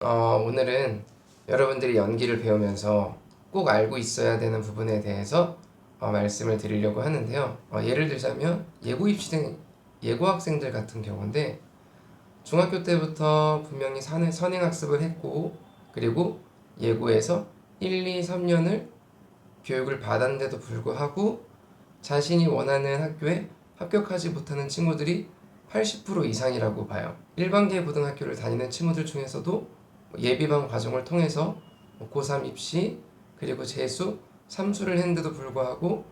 오늘은 여러분들이 연기를 배우면서 꼭 알고 있어야 되는 부분에 대해서 말씀을 드리려고 하는데요. 예를 들자면 예고 학생들 같은 경우인데 중학교 때부터 분명히 선행학습을 했고 그리고 예고에서 1, 2, 3년을 교육을 받았는데도 불구하고 자신이 원하는 학교에 합격하지 못하는 친구들이 80% 이상이라고 봐요. 일반계 고등학교를 다니는 친구들 중에서도 예비반 과정을 통해서 고3 입시 그리고 재수, 삼수를 했는데도 불구하고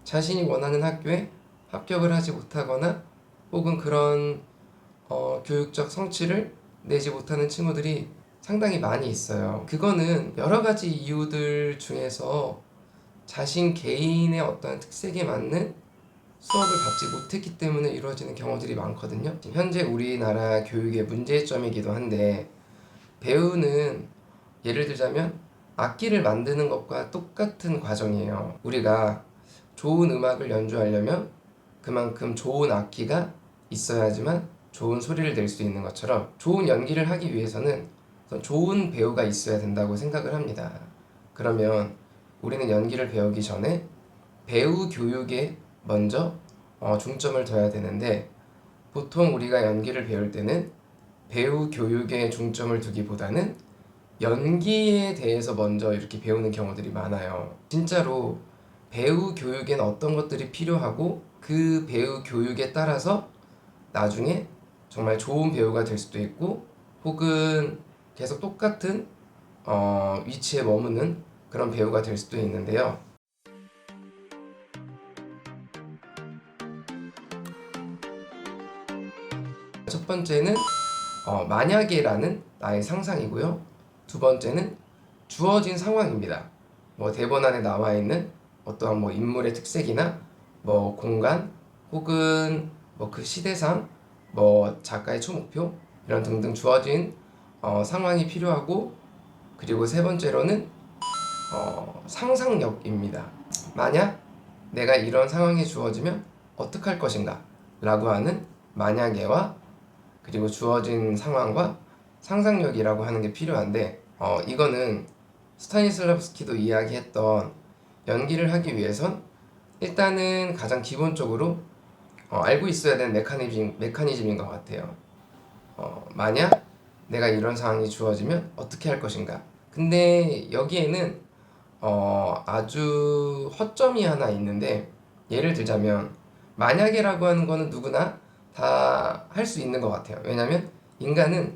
자신이 원하는 학교에 합격을 하지 못하거나 혹은 그런 교육적 성취를 내지 못하는 친구들이 상당히 많이 있어요. 그거는 여러 가지 이유들 중에서 자신 개인의 어떤 특색에 맞는 수업을 받지 못했기 때문에 이루어지는 경우들이 많거든요. 현재 우리나라 교육의 문제점이기도 한데 배우는 예를 들자면 악기를 만드는 것과 똑같은 과정이에요. 우리가 좋은 음악을 연주하려면 그만큼 좋은 악기가 있어야지만 좋은 소리를 낼 수 있는 것처럼 좋은 연기를 하기 위해서는 좋은 배우가 있어야 된다고 생각을 합니다. 그러면 우리는 연기를 배우기 전에 배우 교육에 먼저 중점을 둬야 되는데 보통 우리가 연기를 배울 때는 배우 교육에 중점을 두기보다는 연기에 대해서 먼저 이렇게 배우는 경우들이 많아요. 진짜로 배우 교육에는 어떤 것들이 필요하고 그 배우 교육에 따라서 나중에 정말 좋은 배우가 될 수도 있고 혹은 계속 똑같은 위치에 머무는 그런 배우가 될 수도 있는데요. 첫 번째는 만약에라는 나의 상상이고요. 두 번째는 주어진 상황입니다. 뭐 대본 안에 나와 있는 어떠한 뭐 인물의 특색이나 뭐 공간 혹은 뭐 그 시대상 뭐 작가의 초목표 이런 등등 주어진 상황이 필요하고 그리고 세 번째로는 상상력입니다. 만약 내가 이런 상황이 주어지면 어떻게 할 것인가 라고 하는 만약에와 그리고 주어진 상황과 상상력이라고 하는 게 필요한데 이거는 스타니슬라브스키도 이야기했던 연기를 하기 위해선 일단은 가장 기본적으로 알고 있어야 되는 메커니즘인 것 같아요. 만약 내가 이런 상황이 주어지면 어떻게 할 것인가. 근데 여기에는 아주 허점이 하나 있는데 예를 들자면 만약에라고 하는 거는 누구나 다 할 수 있는 것 같아요. 왜냐면 인간은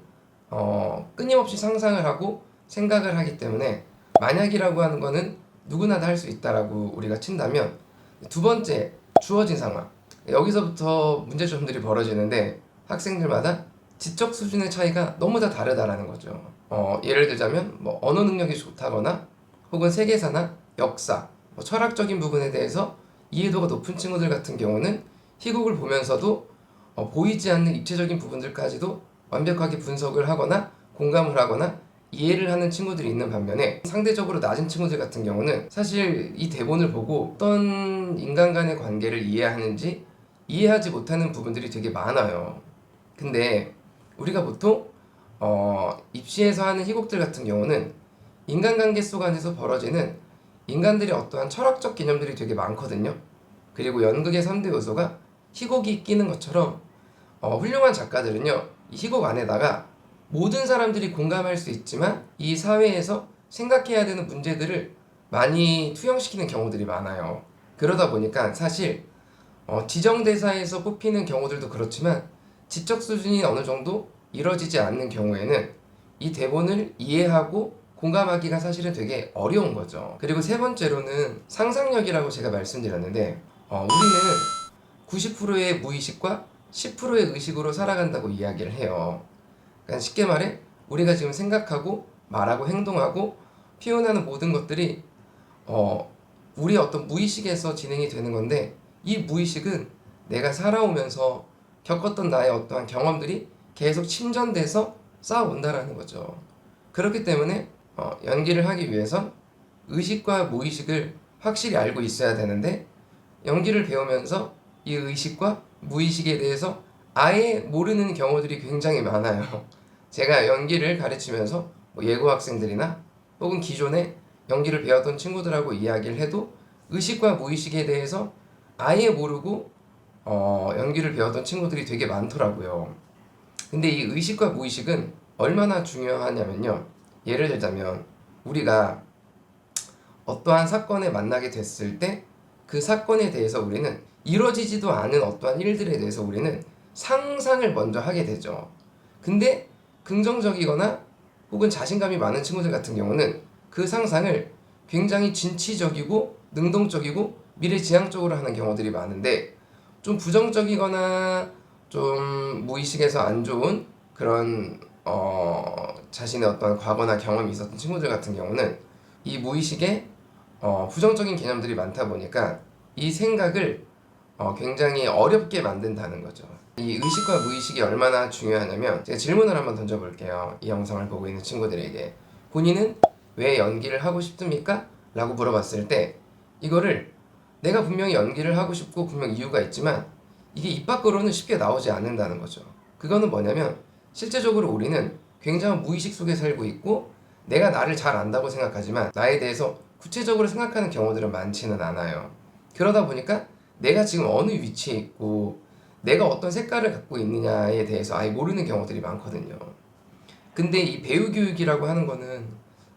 끊임없이 상상을 하고 생각을 하기 때문에 만약이라고 하는 거는 누구나 다 할 수 있다라고 우리가 친다면 두 번째 주어진 상황 여기서부터 문제점들이 벌어지는데 학생들마다 지적 수준의 차이가 너무 다 다르다라는 거죠. 예를 들자면 뭐 언어 능력이 좋다거나 혹은 세계사나 역사, 뭐 철학적인 부분에 대해서 이해도가 높은 친구들 같은 경우는 희곡을 보면서도 보이지 않는 입체적인 부분들까지도 완벽하게 분석을 하거나 공감을 하거나 이해를 하는 친구들이 있는 반면에 상대적으로 낮은 친구들 같은 경우는 사실 이 대본을 보고 어떤 인간 간의 관계를 이해하는지 이해하지 못하는 부분들이 되게 많아요. 근데 우리가 보통 입시에서 하는 희곡들 같은 경우는 인간관계 속 안에서 벌어지는 인간들의 어떠한 철학적 개념들이 되게 많거든요. 그리고 연극의 3대 요소가 희곡이 끼는 것처럼 훌륭한 작가들은요 이 희곡 안에다가 모든 사람들이 공감할 수 있지만 이 사회에서 생각해야 되는 문제들을 많이 투영시키는 경우들이 많아요. 그러다 보니까 사실 지정대사에서 뽑히는 경우들도 그렇지만 지적 수준이 어느 정도 이뤄지지 않는 경우에는 이 대본을 이해하고 공감하기가 사실은 되게 어려운 거죠. 그리고 세 번째로는 상상력이라고 제가 말씀드렸는데 우리는 90%의 무의식과 10%의 의식으로 살아간다고 이야기를 해요. 그러니까 쉽게 말해 우리가 지금 생각하고 말하고 행동하고 표현하는 모든 것들이 우리의 어떤 무의식에서 진행이 되는 건데 이 무의식은 내가 살아오면서 겪었던 나의 어떠한 경험들이 계속 침전돼서 쌓아온다라는 거죠. 그렇기 때문에 연기를 하기 위해선 의식과 무의식을 확실히 알고 있어야 되는데 연기를 배우면서 이 의식과 무의식에 대해서 아예 모르는 경우들이 굉장히 많아요. 제가 연기를 가르치면서 뭐 예고 학생들이나 혹은 기존에 연기를 배웠던 친구들하고 이야기를 해도 의식과 무의식에 대해서 아예 모르고 연기를 배웠던 친구들이 되게 많더라고요. 근데 이 의식과 무의식은 얼마나 중요하냐면요. 예를 들자면 우리가 어떠한 사건에 만나게 됐을 때 그 사건에 대해서 우리는 이루어지지도 않은 어떠한 일들에 대해서 우리는 상상을 먼저 하게 되죠. 근데 긍정적이거나 혹은 자신감이 많은 친구들 같은 경우는 그 상상을 굉장히 진취적이고 능동적이고 미래지향적으로 하는 경우들이 많은데, 좀 부정적이거나 좀 무의식에서 안 좋은 그런 자신의 어떤 과거나 경험이 있었던 친구들 같은 경우는 이 무의식에 부정적인 개념들이 많다 보니까 이 생각을 굉장히 어렵게 만든다는 거죠. 이 의식과 무의식이 얼마나 중요하냐면, 제가 질문을 한번 던져볼게요. 이 영상을 보고 있는 친구들에게 본인은 왜 연기를 하고 싶습니까? 라고 물어봤을 때 이거를 내가 분명히 연기를 하고 싶고 분명 이유가 있지만 이게 입 밖으로는 쉽게 나오지 않는다는 거죠. 그거는 뭐냐면 실제적으로 우리는 굉장한 무의식 속에 살고 있고 내가 나를 잘 안다고 생각하지만 나에 대해서 구체적으로 생각하는 경우들은 많지는 않아요. 그러다 보니까 내가 지금 어느 위치에 있고 내가 어떤 색깔을 갖고 있느냐에 대해서 아예 모르는 경우들이 많거든요. 근데 이 배우 교육이라고 하는 거는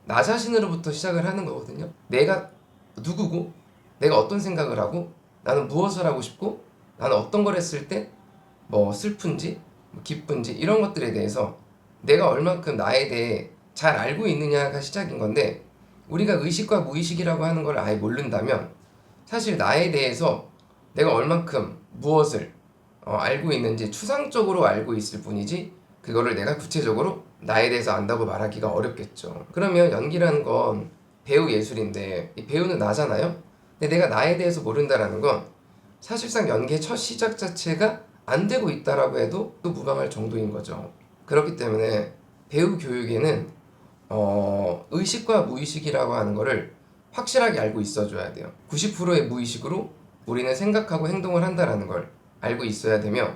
나 자신으로부터 시작을 하는 거거든요. 내가 누구고, 내가 어떤 생각을 하고, 나는 무엇을 하고 싶고, 나는 어떤 걸 했을 때 뭐 슬픈지, 뭐 기쁜지 이런 것들에 대해서 내가 얼만큼 나에 대해 잘 알고 있느냐가 시작인 건데, 우리가 의식과 무의식이라고 하는 걸 아예 모른다면 사실 나에 대해서 내가 얼만큼 무엇을 알고 있는지 추상적으로 알고 있을 뿐이지 그거를 내가 구체적으로 나에 대해서 안다고 말하기가 어렵겠죠. 그러면 연기라는 건 배우 예술인데 이 배우는 나잖아요. 근데 내가 나에 대해서 모른다라는 건 사실상 연기의 첫 시작 자체가 안 되고 있다라고 해도 또 무방할 정도인 거죠. 그렇기 때문에 배우 교육에는 의식과 무의식이라고 하는 거를 확실하게 알고 있어줘야 돼요. 90%의 무의식으로 우리는 생각하고 행동을 한다라는 걸 알고 있어야 되며,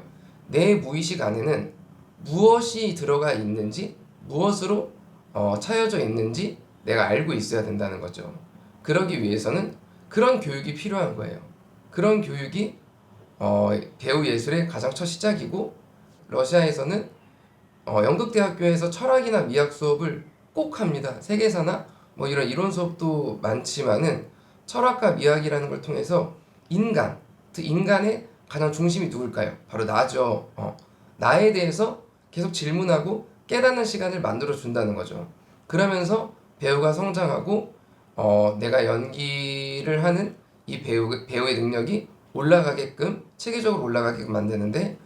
내 무의식 안에는 무엇이 들어가 있는지, 무엇으로 차여져 있는지 내가 알고 있어야 된다는 거죠. 그러기 위해서는 그런 교육이 필요한 거예요. 그런 교육이 배우 예술의 가장 첫 시작이고, 러시아에서는 연극대학교에서 철학이나 미학 수업을 꼭 합니다. 세계사나 뭐 이런 이론 수업도 많지만은 철학과 미학이라는 걸 통해서 인간, 그 인간의 가장 중심이 누굴까요? 바로 나죠. 나에 대해서 계속 질문하고 깨닫는 시간을 만들어 준다는 거죠. 그러면서 배우가 성장하고 내가 연기를 하는 이 배우의 능력이 올라가게끔, 체계적으로 올라가게끔 만드는데,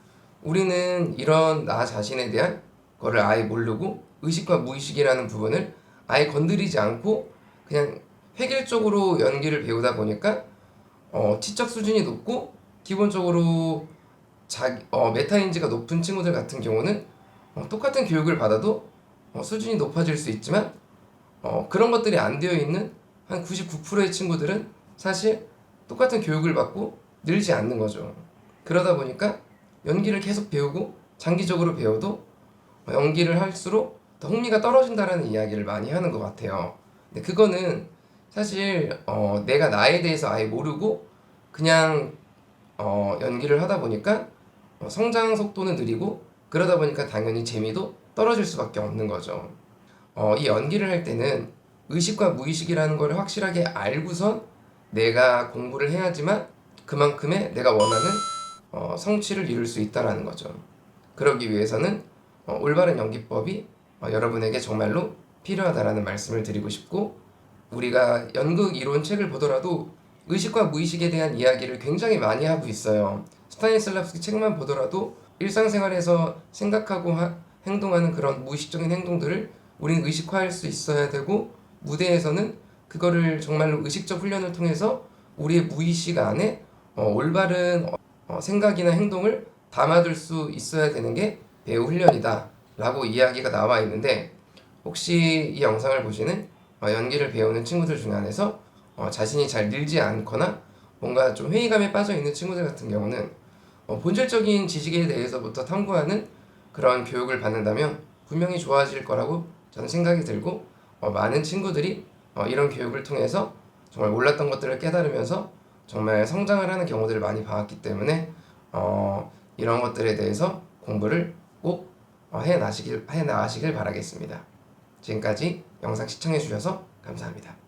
우리는 이런 나 자신에 대한 거를 아예 모르고 의식과 무의식이라는 부분을 아예 건드리지 않고 그냥 획일적으로 연기를 배우다 보니까 지적 수준이 높고 기본적으로 메타인지가 높은 친구들 같은 경우는 똑같은 교육을 받아도 수준이 높아질 수 있지만 그런 것들이 안 되어 있는 한 99%의 친구들은 사실 똑같은 교육을 받고 늘지 않는 거죠. 그러다 보니까 연기를 계속 배우고 장기적으로 배워도 연기를 할수록 더 흥미가 떨어진다라는 이야기를 많이 하는 것 같아요. 근데 그거는 사실 내가 나에 대해서 아예 모르고 그냥 연기를 하다 보니까 성장 속도는 느리고, 그러다 보니까 당연히 재미도 떨어질 수밖에 없는 거죠. 이 연기를 할 때는 의식과 무의식이라는 걸 확실하게 알고선 내가 공부를 해야지만 그만큼의 내가 원하는 성취를 이룰 수 있다라는 거죠. 그러기 위해서는 올바른 연기법이 여러분에게 정말로 필요하다라는 말씀을 드리고 싶고, 우리가 연극 이론 책을 보더라도 의식과 무의식에 대한 이야기를 굉장히 많이 하고 있어요. 스타니슬랍스키 책만 보더라도 일상생활에서 생각하고 행동하는 그런 무의식적인 행동들을 우리는 의식화할 수 있어야 되고, 무대에서는 그거를 정말로 의식적 훈련을 통해서 우리의 무의식 안에 올바른 생각이나 행동을 담아둘 수 있어야 되는 게 배우 훈련이다 라고 이야기가 나와 있는데, 혹시 이 영상을 보시는 연기를 배우는 친구들 중에 한해서 자신이 잘 늘지 않거나 뭔가 좀 회의감에 빠져 있는 친구들 같은 경우는 본질적인 지식에 대해서부터 탐구하는 그런 교육을 받는다면 분명히 좋아질 거라고 저는 생각이 들고 많은 친구들이 이런 교육을 통해서 정말 몰랐던 것들을 깨달으면서 정말 성장을 하는 경우들을 많이 봤기 때문에 이런 것들에 대해서 공부를 꼭 해 나가시길 바라겠습니다. 지금까지 영상 시청해 주셔서 감사합니다.